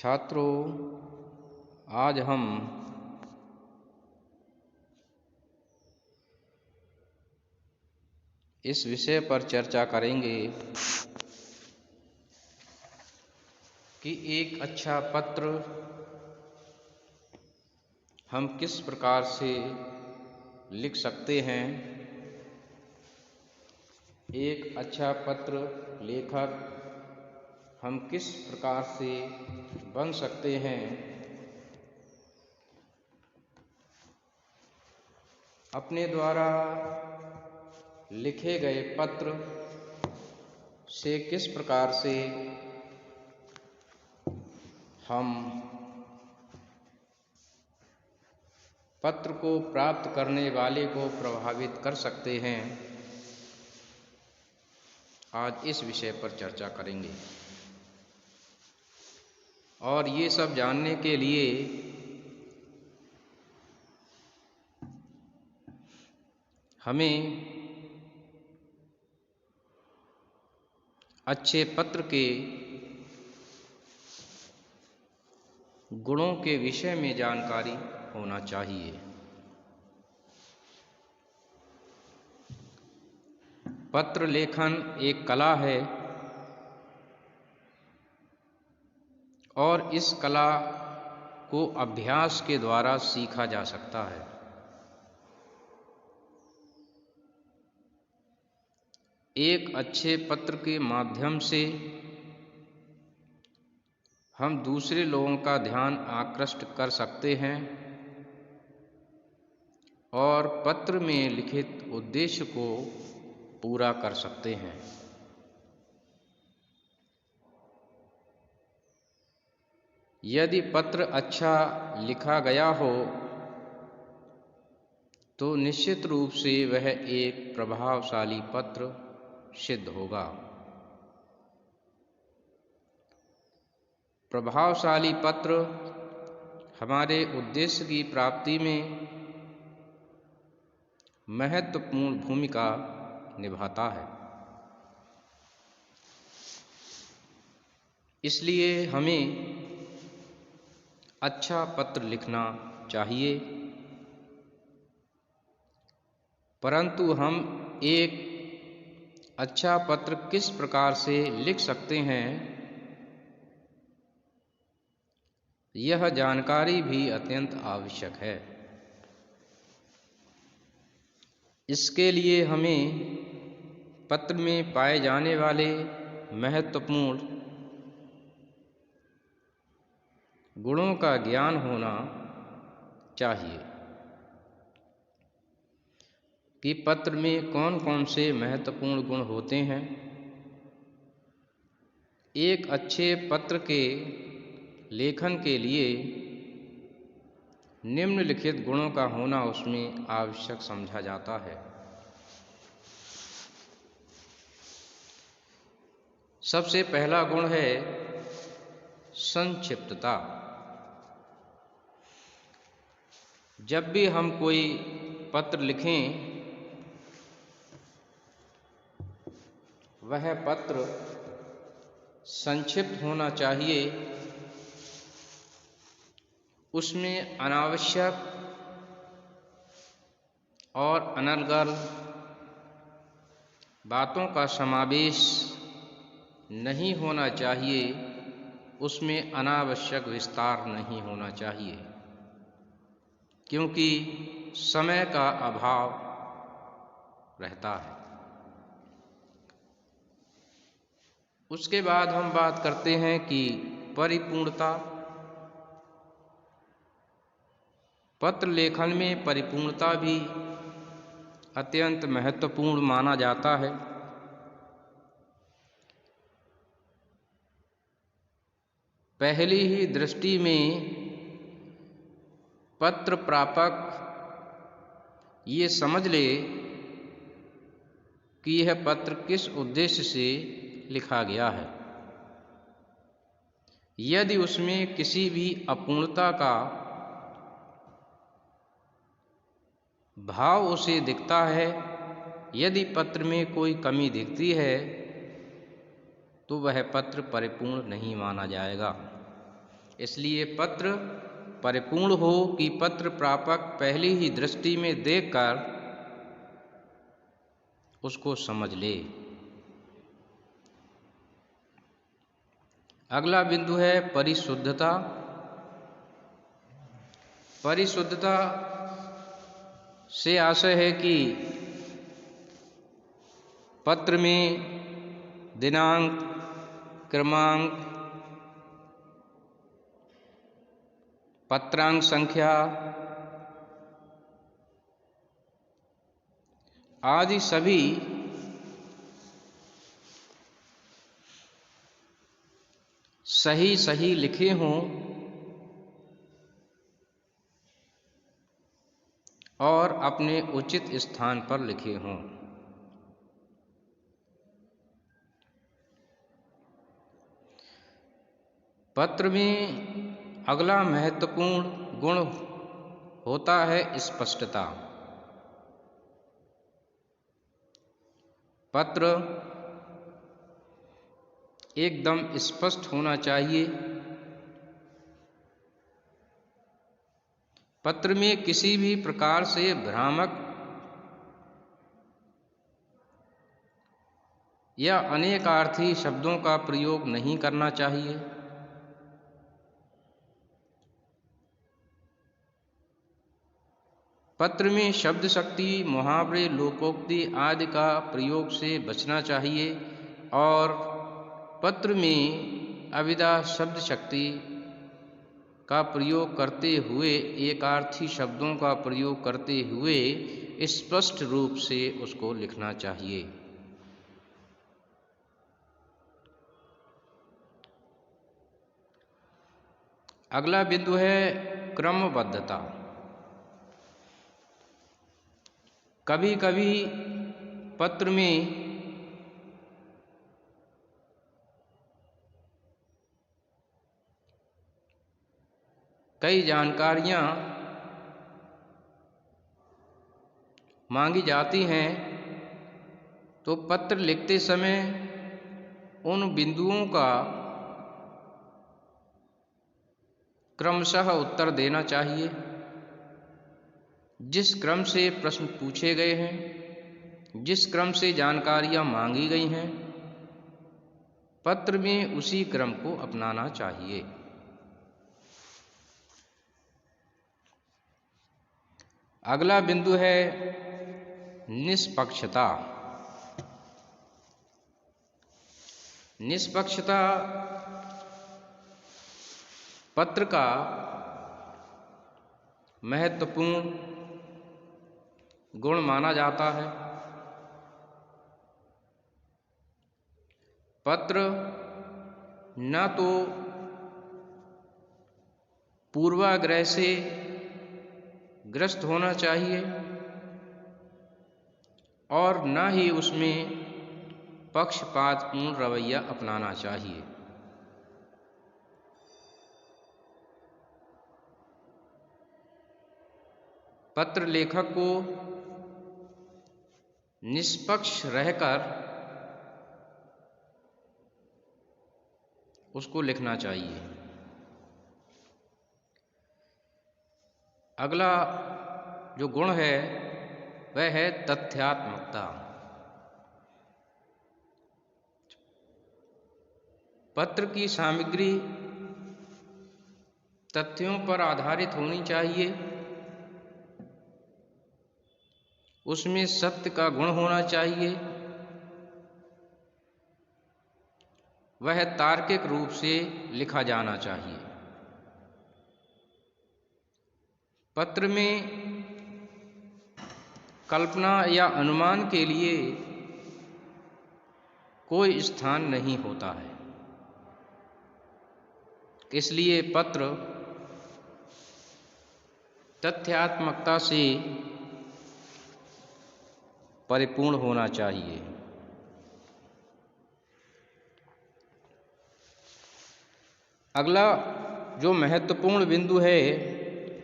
छात्रों, आज हम इस विषय पर चर्चा करेंगे कि एक अच्छा पत्र हम किस प्रकार से लिख सकते हैं। एक अच्छा पत्र लेखक हम किस प्रकार से बन सकते हैं। अपने द्वारा लिखे गए पत्र से किस प्रकार से हम पत्र को प्राप्त करने वाले को प्रभावित कर सकते हैं, आज इस विषय पर चर्चा करेंगे। और ये सब जानने के लिए हमें अच्छे पत्र के गुणों के विषय में जानकारी होना चाहिए। पत्र लेखन एक कला है और इस कला को अभ्यास के द्वारा सीखा जा सकता है। एक अच्छे पत्र के माध्यम से हम दूसरे लोगों का ध्यान आकृष्ट कर सकते हैं और पत्र में लिखित उद्देश्य को पूरा कर सकते हैं। यदि पत्र अच्छा लिखा गया हो तो निश्चित रूप से वह एक प्रभावशाली पत्र सिद्ध होगा। प्रभावशाली पत्र हमारे उद्देश्य की प्राप्ति में महत्वपूर्ण भूमिका निभाता है। इसलिए हमें अच्छा पत्र लिखना चाहिए, परंतु हम एक अच्छा पत्र किस प्रकार से लिख सकते हैं, यह जानकारी भी अत्यंत आवश्यक है। इसके लिए हमें पत्र में पाए जाने वाले महत्वपूर्ण गुणों का ज्ञान होना चाहिए कि पत्र में कौन कौन से महत्वपूर्ण गुण होते हैं। एक अच्छे पत्र के लेखन के लिए निम्नलिखित गुणों का होना उसमें आवश्यक समझा जाता है। सबसे पहला गुण है संक्षिप्तता। जब भी हम कोई पत्र लिखें, वह पत्र संक्षिप्त होना चाहिए। उसमें अनावश्यक और अनर्गल बातों का समावेश नहीं होना चाहिए। उसमें अनावश्यक विस्तार नहीं होना चाहिए, क्योंकि समय का अभाव रहता है। उसके बाद हम बात करते हैं कि परिपूर्णता। पत्र लेखन में परिपूर्णता भी अत्यंत महत्वपूर्ण माना जाता है। पहली ही दृष्टि में पत्र प्रापक ये समझ ले कि यह पत्र किस उद्देश्य से लिखा गया है। यदि उसमें किसी भी अपूर्णता का भाव उसे दिखता है, यदि पत्र में कोई कमी दिखती है, तो वह पत्र परिपूर्ण नहीं माना जाएगा। इसलिए पत्र परिपूर्ण हो कि पत्र प्रापक पहली ही दृष्टि में देखकर उसको समझ ले। अगला बिंदु है परिशुद्धता। परिशुद्धता से आशय है कि पत्र में दिनांक, क्रमांक, पत्रांक संख्या आदि सभी सही लिखे हों और अपने उचित स्थान पर लिखे हों। पत्र में अगला महत्वपूर्ण गुण होता है स्पष्टता। पत्र एकदम स्पष्ट होना चाहिए। पत्र में किसी भी प्रकार से भ्रामक या अनेकार्थी शब्दों का प्रयोग नहीं करना चाहिए। पत्र में शब्द शक्ति, मुहावरे, लोकोक्ति आदि का प्रयोग से बचना चाहिए और पत्र में अविदा शब्द शक्ति का प्रयोग करते हुए, एकार्थी शब्दों का प्रयोग करते हुए स्पष्ट रूप से उसको लिखना चाहिए। अगला बिंदु है क्रमबद्धता। कभी कभी पत्र में कई जानकारियां मांगी जाती हैं, तो पत्र लिखते समय उन बिंदुओं का क्रमशः उत्तर देना चाहिए। जिस क्रम से प्रश्न पूछे गए हैं, जिस क्रम से जानकारियां मांगी गई हैं, पत्र में उसी क्रम को अपनाना चाहिए। अगला बिंदु है निष्पक्षता। निष्पक्षता पत्र का महत्वपूर्ण गुण माना जाता है। पत्र न तो पूर्वाग्रह से ग्रस्त होना चाहिए और न ही उसमें पक्षपातपूर्ण रवैया अपनाना चाहिए। पत्र लेखक को निष्पक्ष रहकर उसको लिखना चाहिए। अगला जो गुण है वह है तथ्यात्मकता। पत्र की सामग्री तथ्यों पर आधारित होनी चाहिए। उसमें सत्य का गुण होना चाहिए। वह तार्किक रूप से लिखा जाना चाहिए। पत्र में कल्पना या अनुमान के लिए कोई स्थान नहीं होता है। इसलिए पत्र तथ्यात्मकता से परिपूर्ण होना चाहिए। अगला जो महत्वपूर्ण बिंदु है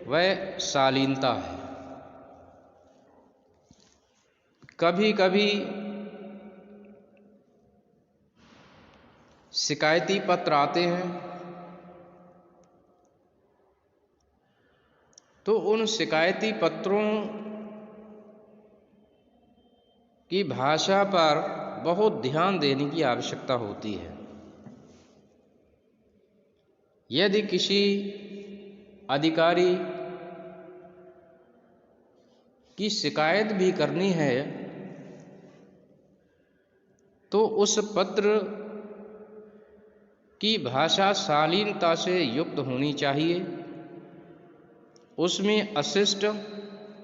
वह शालीनता है। कभी कभी शिकायती पत्र आते हैं तो उन शिकायती पत्रों की भाषा पर बहुत ध्यान देने की आवश्यकता होती है। यदि किसी अधिकारी की शिकायत भी करनी है तो उस पत्र की भाषा शालीनता से युक्त होनी चाहिए। उसमें अशिष्ट,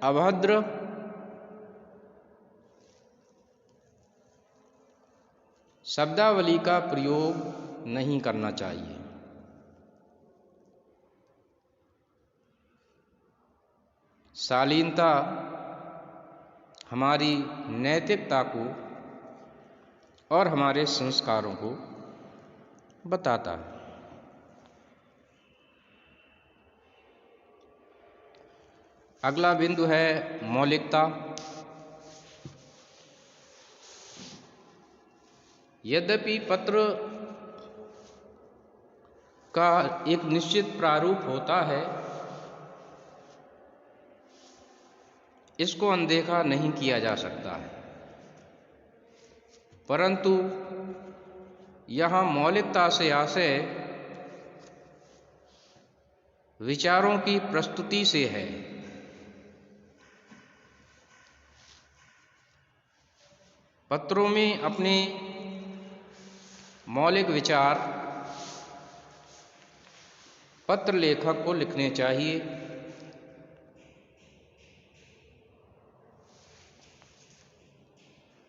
अभद्र, शब्दावली का प्रयोग नहीं करना चाहिए। शालीनता हमारी नैतिकता को और हमारे संस्कारों को बताता है। अगला बिंदु है मौलिकता। यद्यपि पत्र का एक निश्चित प्रारूप होता है, इसको अनदेखा नहीं किया जा सकता है, परंतु यहाँ मौलिकता से आशय विचारों की प्रस्तुति से है। पत्रों में अपने मौलिक विचार पत्र लेखक को लिखने चाहिए।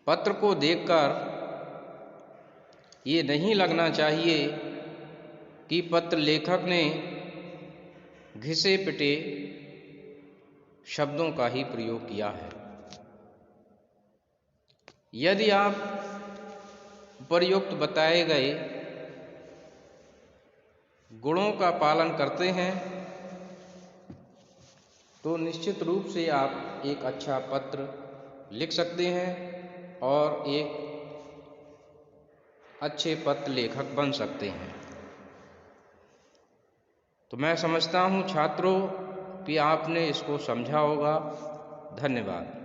पत्र को देखकर ये नहीं लगना चाहिए कि पत्र लेखक ने घिसे पिटे शब्दों का ही प्रयोग किया है। यदि आप उपर्युक्त बताए गए गुणों का पालन करते हैं तो निश्चित रूप से आप एक अच्छा पत्र लिख सकते हैं और एक अच्छे पत्र लेखक बन सकते हैं। तो मैं समझता हूँ छात्रों कि आपने इसको समझा होगा। धन्यवाद।